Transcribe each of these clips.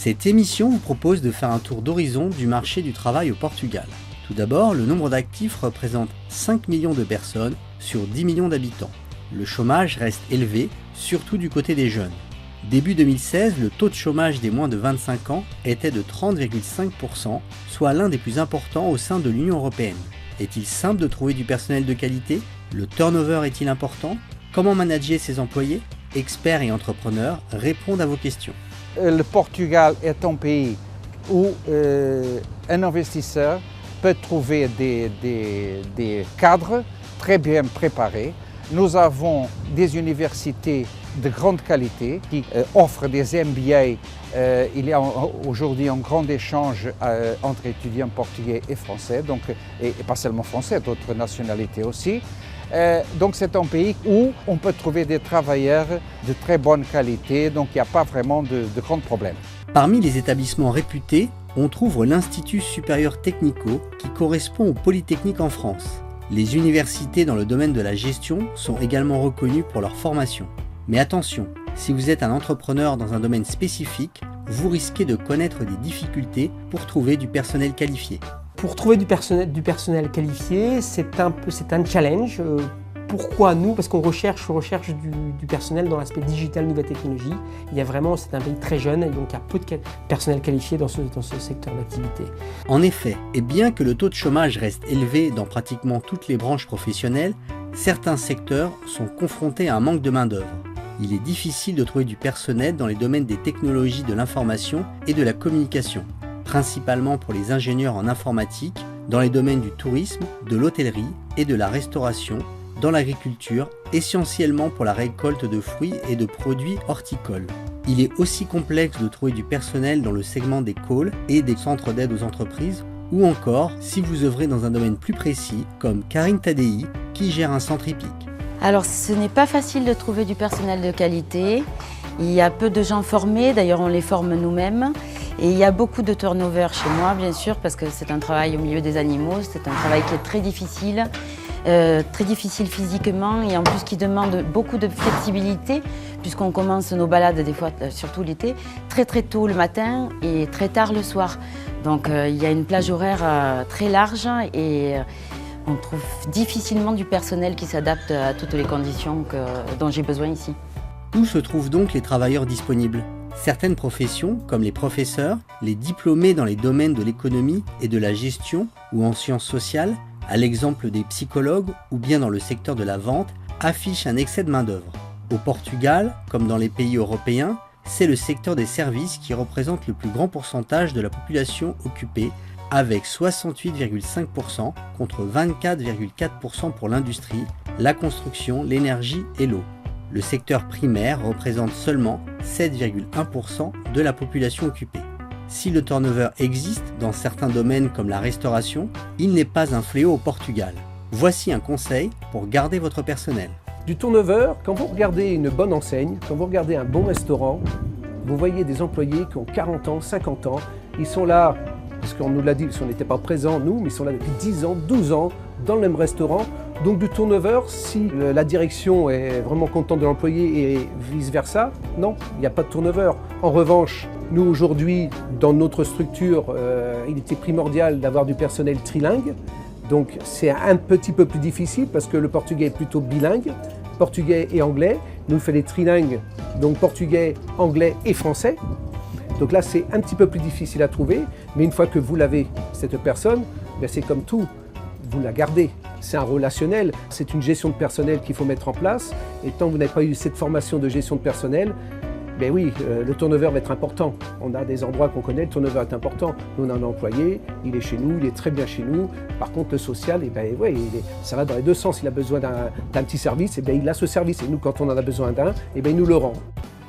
Cette émission vous propose de faire un tour d'horizon du marché du travail au Portugal. Tout d'abord, le nombre d'actifs représente 5 millions de personnes sur 10 millions d'habitants. Le chômage reste élevé, surtout du côté des jeunes. Début 2016, le taux de chômage des moins de 25 ans était de 30,5%, soit l'un des plus importants au sein de l'Union européenne. Est-il simple de trouver du personnel de qualité? Le turnover est-il important? Comment manager ses employés? Experts et entrepreneurs répondent à vos questions. Le Portugal est un pays où un investisseur peut trouver des cadres très bien préparés. Nous avons des universités de grande qualité qui offrent des MBA. Il y a aujourd'hui un grand échange entre étudiants portugais et français, et pas seulement français, d'autres nationalités aussi. Donc c'est un pays où on peut trouver des travailleurs de très bonne qualité, donc il n'y a pas vraiment de grands problèmes. Parmi les établissements réputés, on trouve l'Institut supérieur technico qui correspond au Polytechnique en France. Les universités dans le domaine de la gestion sont également reconnues pour leur formation. Mais attention, si vous êtes un entrepreneur dans un domaine spécifique, vous risquez de connaître des difficultés pour trouver du personnel qualifié. Pour trouver du personnel qualifié, c'est un challenge. Pourquoi nous? Parce qu'on recherche du personnel dans l'aspect digital, nouvelle technologie. C'est un pays très jeune et donc il y a peu de personnel qualifié dans ce secteur d'activité. En effet, et bien que le taux de chômage reste élevé dans pratiquement toutes les branches professionnelles, certains secteurs sont confrontés à un manque de main-d'œuvre. Il est difficile de trouver du personnel dans les domaines des technologies de l'information et de la communication, principalement pour les ingénieurs en informatique, dans les domaines du tourisme, de l'hôtellerie et de la restauration, dans l'agriculture, essentiellement pour la récolte de fruits et de produits horticoles. Il est aussi complexe de trouver du personnel dans le segment des calls et des centres d'aide aux entreprises, ou encore si vous œuvrez dans un domaine plus précis, comme Karine Tadei, qui gère un centre hippique. Alors ce n'est pas facile de trouver du personnel de qualité. Il y a peu de gens formés, d'ailleurs on les forme nous-mêmes. Et il y a beaucoup de turnover chez moi, bien sûr, parce que c'est un travail au milieu des animaux, c'est un travail qui est très difficile physiquement et en plus qui demande beaucoup de flexibilité, puisqu'on commence nos balades, des fois, surtout l'été, très tôt le matin et très tard le soir. Donc il y a une plage horaire très large et on trouve difficilement du personnel qui s'adapte à toutes les conditions dont j'ai besoin ici. Où se trouvent donc les travailleurs disponibles? Certaines professions, comme les professeurs, les diplômés dans les domaines de l'économie et de la gestion ou en sciences sociales, à l'exemple des psychologues ou bien dans le secteur de la vente, affichent un excès de main-d'œuvre. Au Portugal, comme dans les pays européens, c'est le secteur des services qui représente le plus grand pourcentage de la population occupée, avec 68,5% contre 24,4% pour l'industrie, la construction, l'énergie et l'eau. Le secteur primaire représente seulement 7,1% de la population occupée. Si le turnover existe dans certains domaines comme la restauration, il n'est pas un fléau au Portugal. Voici un conseil pour garder votre personnel. Du turnover, quand vous regardez une bonne enseigne, quand vous regardez un bon restaurant, vous voyez des employés qui ont 40 ans, 50 ans, ils sont là, parce qu'on nous l'a dit, si on n'était pas présents nous, mais ils sont là depuis 10 ans, 12 ans, dans le même restaurant. Donc du turnover, si la direction est vraiment contente de l'employé et vice-versa, non, il n'y a pas de turnover. En revanche, nous aujourd'hui, dans notre structure, il était primordial d'avoir du personnel trilingue. Donc c'est un petit peu plus difficile parce que le portugais est plutôt bilingue, portugais et anglais. Nous, on fait les trilingues, donc portugais, anglais et français. Donc là, c'est un petit peu plus difficile à trouver, mais une fois que vous l'avez, cette personne, c'est comme tout, vous la gardez. C'est un relationnel, c'est une gestion de personnel qu'il faut mettre en place. Et tant que vous n'avez pas eu cette formation de gestion de personnel, le turnover va être important. On a des endroits qu'on connaît, le turnover est important. Nous, on a un employé, il est chez nous, il est très bien chez nous. Par contre, le social, ça va dans les deux sens. Il a besoin d'un petit service, il a ce service. Et nous, quand on en a besoin d'un, il nous le rend.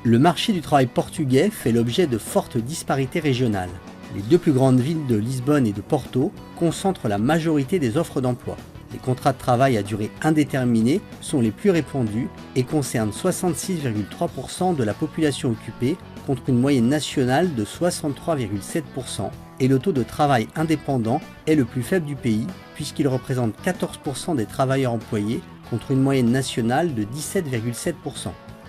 Le marché du travail portugais fait l'objet de fortes disparités régionales. Les deux plus grandes villes de Lisbonne et de Porto concentrent la majorité des offres d'emploi. Les contrats de travail à durée indéterminée sont les plus répandus et concernent 66,3% de la population occupée contre une moyenne nationale de 63,7% et le taux de travail indépendant est le plus faible du pays puisqu'il représente 14% des travailleurs employés contre une moyenne nationale de 17,7%.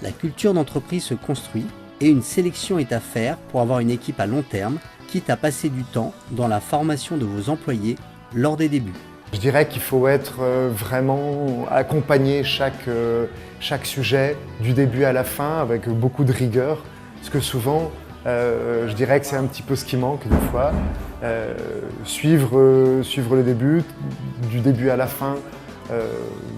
La culture d'entreprise se construit et une sélection est à faire pour avoir une équipe à long terme, quitte à passer du temps dans la formation de vos employés lors des débuts. Je dirais qu'il faut être vraiment accompagner chaque sujet du début à la fin avec beaucoup de rigueur, parce que souvent, je dirais que c'est un petit peu ce qui manque des fois. Suivre le début, du début à la fin.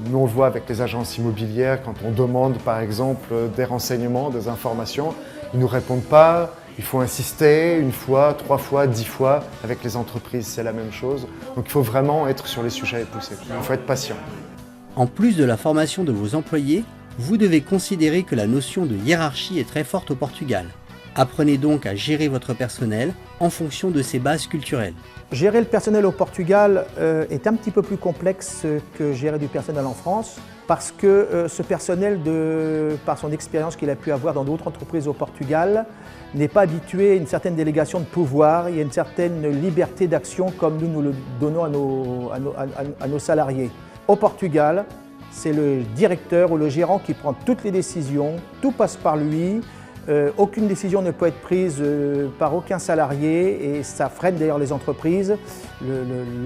Nous on le voit avec les agences immobilières, quand on demande par exemple des renseignements, des informations, ils ne nous répondent pas. Il faut insister 1 fois, 3 fois, 10 fois. Avec les entreprises, c'est la même chose. Donc il faut vraiment être sur les sujets et pousser. Il faut être patient. En plus de la formation de vos employés, vous devez considérer que la notion de hiérarchie est très forte au Portugal. Apprenez donc à gérer votre personnel en fonction de ses bases culturelles. Gérer le personnel au Portugal est un petit peu plus complexe que gérer du personnel en France, parce que ce personnel, par son expérience qu'il a pu avoir dans d'autres entreprises au Portugal, n'est pas habitué à une certaine délégation de pouvoir, il y a une certaine liberté d'action comme nous le donnons à nos salariés. Au Portugal, c'est le directeur ou le gérant qui prend toutes les décisions, tout passe par lui. Aucune décision ne peut être prise par aucun salarié et ça freine d'ailleurs les entreprises.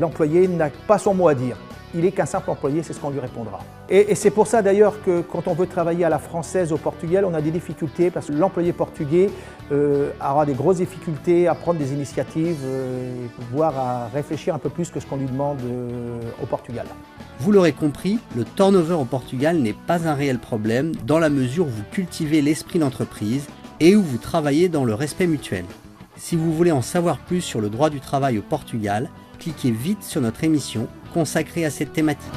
L'employé n'a pas son mot à dire. Il n'est qu'un simple employé, c'est ce qu'on lui répondra. Et c'est pour ça d'ailleurs que quand on veut travailler à la française au Portugal, on a des difficultés parce que l'employé portugais aura des grosses difficultés à prendre des initiatives, voire à réfléchir un peu plus que ce qu'on lui demande au Portugal. Vous l'aurez compris, le turnover au Portugal n'est pas un réel problème dans la mesure où vous cultivez l'esprit d'entreprise et où vous travaillez dans le respect mutuel. Si vous voulez en savoir plus sur le droit du travail au Portugal, cliquez vite sur notre émission consacrée à cette thématique.